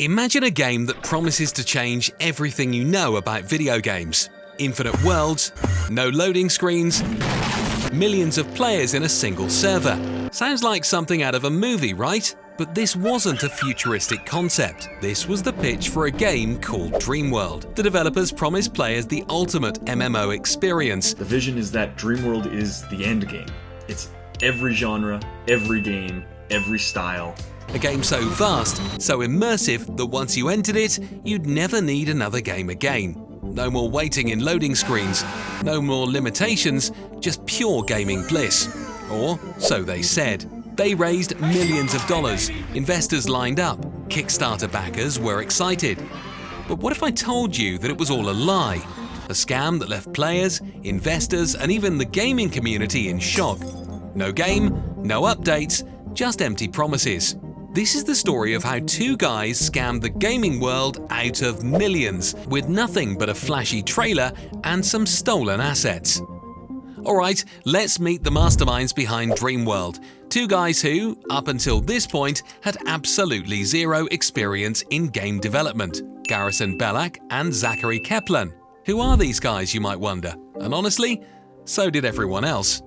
Imagine a game that promises to change everything you know about video games. Infinite worlds, no loading screens, millions of players in a single server. Sounds like something out of a movie, right? But this wasn't a futuristic concept. This was the pitch for a game called Dreamworld. The developers promised players the ultimate MMO experience. The vision is that Dreamworld is the end game. It's every genre, every game, every style. A game so vast, so immersive that once you entered it, you'd never need another game again. No more waiting in loading screens, no more limitations, just pure gaming bliss. Or so they said. They raised millions of dollars, investors lined up, Kickstarter backers were excited. But what if I told you that it was all a lie? A scam that left players, investors, and even the gaming community in shock. No game, no updates, just empty promises. This is the story of how two guys scammed the gaming world out of millions with nothing but a flashy trailer and some stolen assets. Alright, let's meet the masterminds behind Dreamworld. Two guys who, up until this point, had absolutely zero experience in game development. Garrison Bellack and Zachary Kaplan. Who are these guys, you might wonder? And honestly, so did everyone else.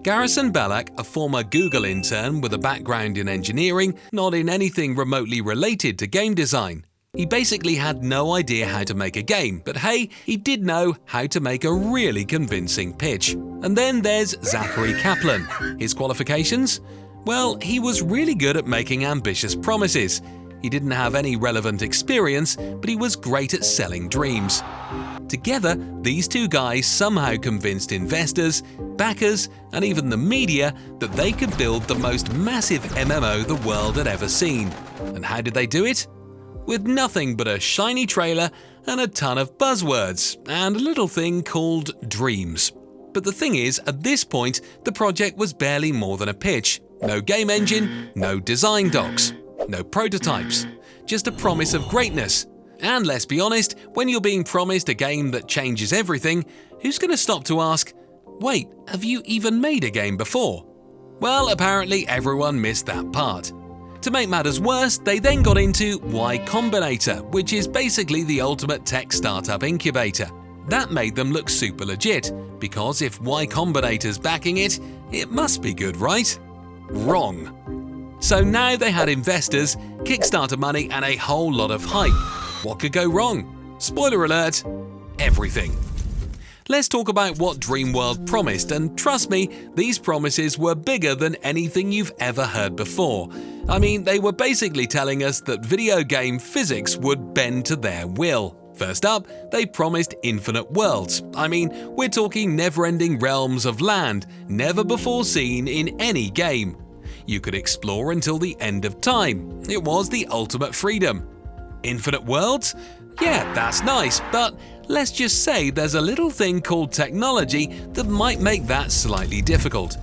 Garrison Bellack, a former Google intern with a background in engineering, not in anything remotely related to game design. He basically had no idea how to make a game, but hey, he did know how to make a really convincing pitch. And then there's Zachary Kaplan. His qualifications? Well, he was really good at making ambitious promises. He didn't have any relevant experience, but he was great at selling dreams. Together, these two guys somehow convinced investors, backers, and even the media that they could build the most massive MMO the world had ever seen. And how did they do it? With nothing but a shiny trailer and a ton of buzzwords, and a little thing called dreams. But the thing is, at this point, the project was barely more than a pitch. No game engine, no design docs, no prototypes, just a promise of greatness. And let's be honest, when you're being promised a game that changes everything, who's going to stop to ask, wait, have you even made a game before? Well, apparently everyone missed that part. To make matters worse, they then got into Y Combinator, which is basically the ultimate tech startup incubator. That made them look super legit, because if Y Combinator's backing it, it must be good, right? Wrong. So now they had investors, Kickstarter money, and a whole lot of hype. What could go wrong? Spoiler alert, everything. Let's talk about what Dreamworld promised, and trust me, these promises were bigger than anything you've ever heard before. I mean, they were basically telling us that video game physics would bend to their will. First up, they promised infinite worlds. I mean, we're talking never-ending realms of land, never before seen in any game. You could explore until the end of time. It was the ultimate freedom. Infinite worlds? Yeah, that's nice, but let's just say there's a little thing called technology that might make that slightly difficult.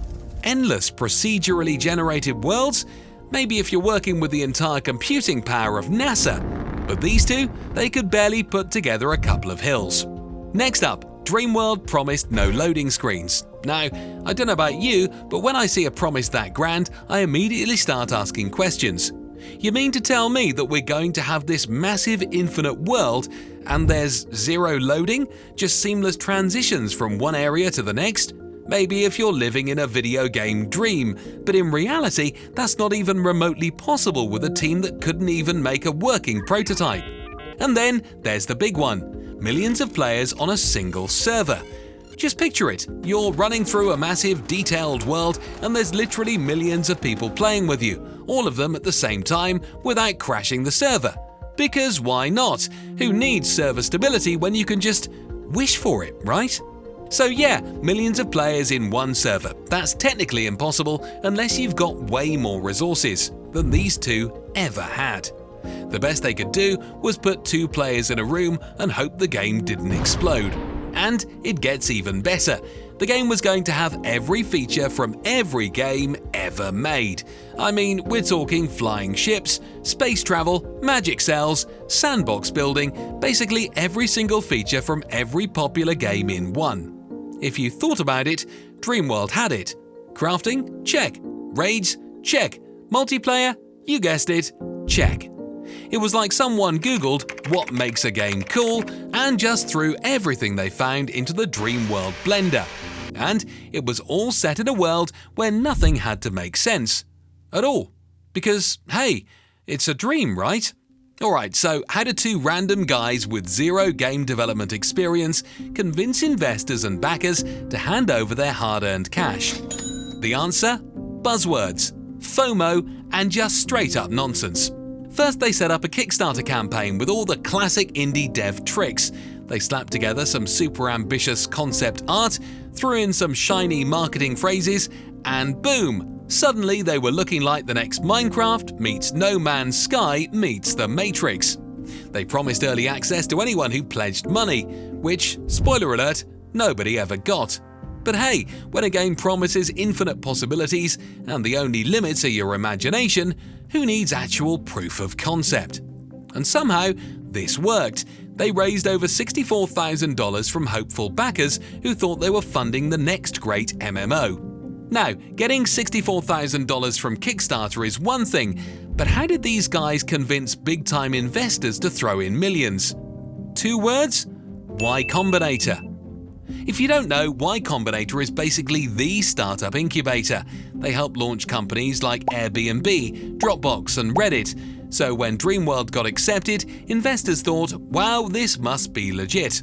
Endless procedurally generated worlds? Maybe if you're working with the entire computing power of NASA. But these two, they could barely put together a couple of hills. Next up, Dreamworld promised no loading screens. Now, I don't know about you, but when I see a promise that grand, I immediately start asking questions. You mean to tell me that we're going to have this massive infinite world and there's zero loading, just seamless transitions from one area to the next? Maybe if you're living in a video game dream, but in reality, that's not even remotely possible with a team that couldn't even make a working prototype. And then there's the big one, millions of players on a single server. Just picture it, you're running through a massive, detailed world and there's literally millions of people playing with you, all of them at the same time without crashing the server. Because why not? Who needs server stability when you can just wish for it, right? So yeah, millions of players in one server. That's technically impossible unless you've got way more resources than these two ever had. The best they could do was put two players in a room and hope the game didn't explode. And it gets even better. The game was going to have every feature from every game ever made. I mean, we're talking flying ships, space travel, magic cells, sandbox building, basically every single feature from every popular game in one. If you thought about it, Dreamworld had it. Crafting? Check. Raids? Check. Multiplayer? You guessed it. Check. It was like someone Googled what makes a game cool and just threw everything they found into the Dreamworld blender. And it was all set in a world where nothing had to make sense. At all. Because, hey, it's a dream, right? Alright, so how do two random guys with zero game development experience convince investors and backers to hand over their hard-earned cash? The answer? Buzzwords, FOMO, and just straight-up nonsense. First, they set up a Kickstarter campaign with all the classic indie dev tricks. They slapped together some super ambitious concept art, threw in some shiny marketing phrases, and boom! Suddenly they were looking like the next Minecraft meets No Man's Sky meets The Matrix. They promised early access to anyone who pledged money, which, spoiler alert, nobody ever got. But hey, when a game promises infinite possibilities and the only limits are your imagination, who needs actual proof of concept? And somehow, this worked. They raised over $64,000 from hopeful backers who thought they were funding the next great MMO. Now, getting $64,000 from Kickstarter is one thing, but how did these guys convince big-time investors to throw in millions? 2 words? Y Combinator. If you don't know, Y Combinator is basically the startup incubator. They help launch companies like Airbnb, Dropbox, and Reddit. So when Dreamworld got accepted, investors thought, wow, this must be legit.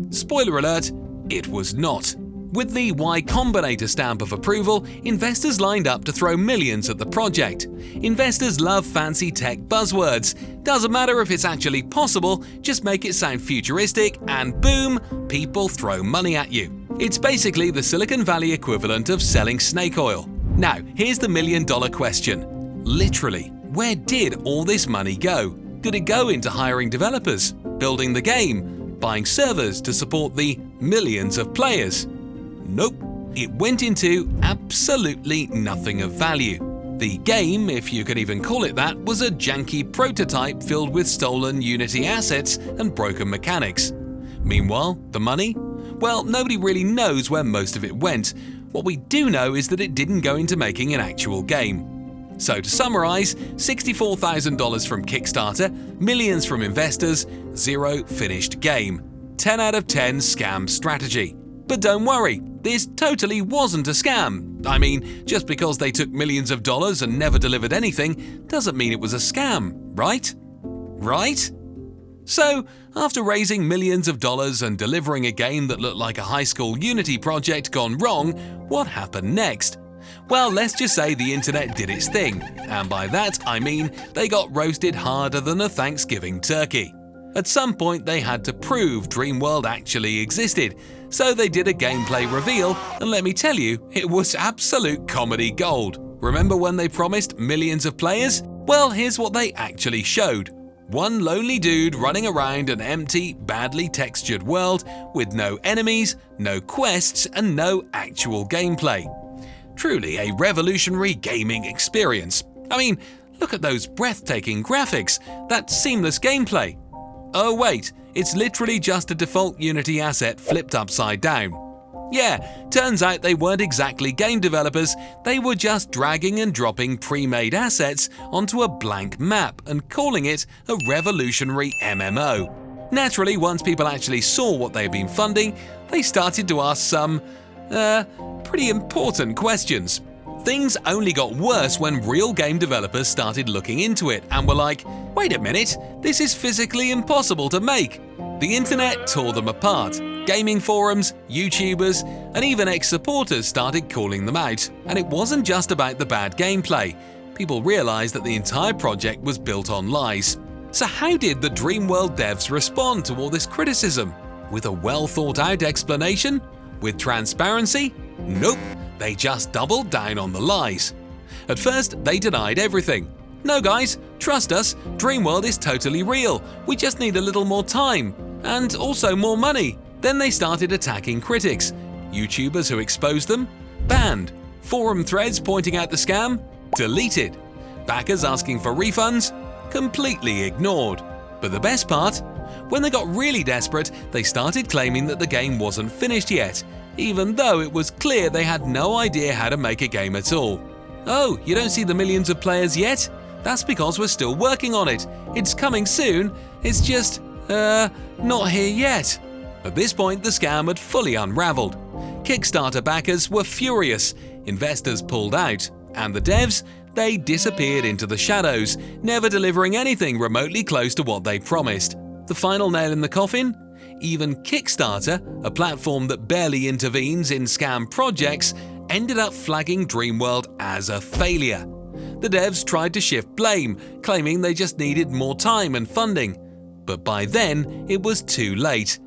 Spoiler alert, it was not. With the Y Combinator stamp of approval, investors lined up to throw millions at the project. Investors love fancy tech buzzwords. Doesn't matter if it's actually possible, just make it sound futuristic and boom, people throw money at you. It's basically the Silicon Valley equivalent of selling snake oil. Now, here's the million-dollar question. Literally, where did all this money go? Did it go into hiring developers, building the game, buying servers to support the millions of players? Nope, it went into absolutely nothing of value. The game, if you can even call it that, was a janky prototype filled with stolen Unity assets and broken mechanics. Meanwhile, the money? Well, nobody really knows where most of it went. What we do know is that it didn't go into making an actual game. So to summarize, $64,000 from Kickstarter, millions from investors, 0 finished game. 10 out of 10 scam strategy. But don't worry, this totally wasn't a scam. I mean, just because they took millions of dollars and never delivered anything doesn't mean it was a scam, right? Right? So, after raising millions of dollars and delivering a game that looked like a high school Unity project gone wrong, what happened next? Well, let's just say the internet did its thing, and by that I mean they got roasted harder than a Thanksgiving turkey. At some point they had to prove Dreamworld actually existed, so they did a gameplay reveal, and let me tell you, it was absolute comedy gold. Remember when they promised millions of players? Well, here's what they actually showed. One lonely dude running around an empty, badly textured world with no enemies, no quests, and no actual gameplay. Truly a revolutionary gaming experience. I mean, look at those breathtaking graphics, that seamless gameplay. Oh wait, it's literally just a default Unity asset flipped upside down. Yeah, turns out they weren't exactly game developers, they were just dragging and dropping pre-made assets onto a blank map and calling it a revolutionary MMO. Naturally, once people actually saw what they had been funding, they started to ask some, pretty important questions. Things only got worse when real game developers started looking into it and were like, wait a minute, this is physically impossible to make. The internet tore them apart. Gaming forums, YouTubers, and even ex-supporters started calling them out. And it wasn't just about the bad gameplay. People realized that the entire project was built on lies. So how did the Dreamworld devs respond to all this criticism? With a well-thought-out explanation? With transparency? Nope. They just doubled down on the lies. At first, they denied everything. No guys, trust us, Dreamworld is totally real. We just need a little more time. And also more money. Then they started attacking critics. YouTubers who exposed them? Banned. Forum threads pointing out the scam? Deleted. Backers asking for refunds? Completely ignored. But the best part? When they got really desperate, they started claiming that the game wasn't finished yet, even though it was clear they had no idea how to make a game at all. Oh, you don't see the millions of players yet? That's because we're still working on it. It's coming soon. It's just, not here yet." At this point, the scam had fully unraveled. Kickstarter backers were furious, investors pulled out, and the devs, they disappeared into the shadows, never delivering anything remotely close to what they promised. The final nail in the coffin? Even Kickstarter, a platform that barely intervenes in scam projects, ended up flagging Dreamworld as a failure. The devs tried to shift blame, claiming they just needed more time and funding. But by then, it was too late.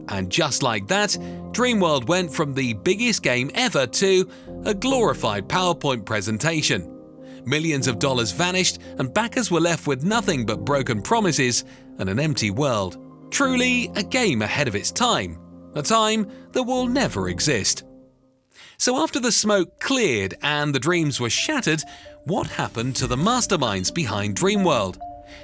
And just like that, Dreamworld went from the biggest game ever to a glorified PowerPoint presentation. Millions of dollars vanished, and backers were left with nothing but broken promises and an empty world. Truly a game ahead of its time, a time that will never exist. So after the smoke cleared and the dreams were shattered, what happened to the masterminds behind Dreamworld?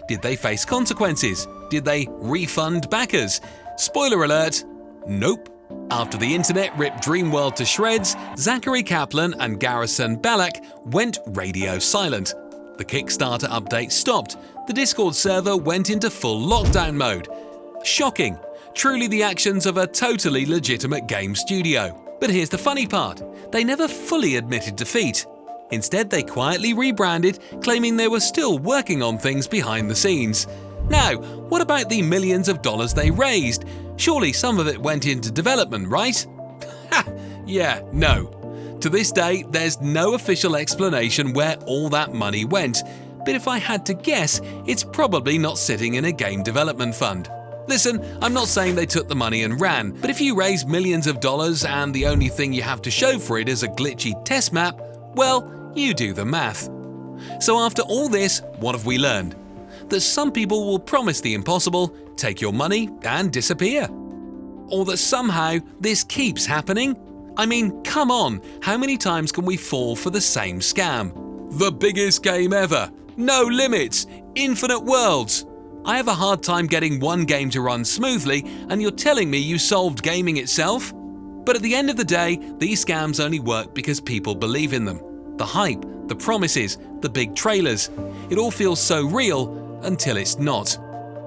Did they face consequences? Did they refund backers? Spoiler alert, nope. After the internet ripped Dreamworld to shreds, Zachary, Kaplan and Garrison Bellack went radio silent. The Kickstarter update stopped. The Discord server went into full lockdown mode. Shocking. Truly the actions of a totally legitimate game studio. But here's the funny part. They never fully admitted defeat. Instead, they quietly rebranded, claiming they were still working on things behind the scenes. Now, what about the millions of dollars they raised? Surely some of it went into development, right? Ha! Yeah, no. To this day, there's no official explanation where all that money went, but if I had to guess, it's probably not sitting in a game development fund. Listen, I'm not saying they took the money and ran, but if you raise millions of dollars and the only thing you have to show for it is a glitchy test map, well, you do the math. So after all this, what have we learned? That some people will promise the impossible, take your money and disappear. Or that somehow this keeps happening? I mean, come on, how many times can we fall for the same scam? The biggest game ever, no limits, infinite worlds. I have a hard time getting one game to run smoothly, and you're telling me you solved gaming itself? But at the end of the day, these scams only work because people believe in them. The hype, the promises, the big trailers. It all feels so real until it's not.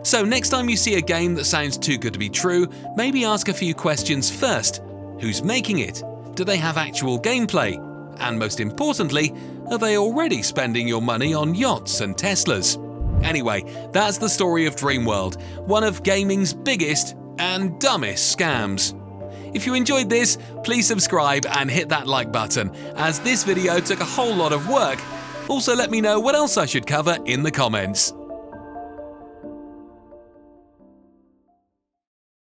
So next time you see a game that sounds too good to be true, maybe ask a few questions first. Who's making it? Do they have actual gameplay? And most importantly, are they already spending your money on yachts and Teslas? Anyway, that's the story of Dreamworld, one of gaming's biggest and dumbest scams. If you enjoyed this, please subscribe and hit that like button, as this video took a whole lot of work. Also, let me know what else I should cover in the comments.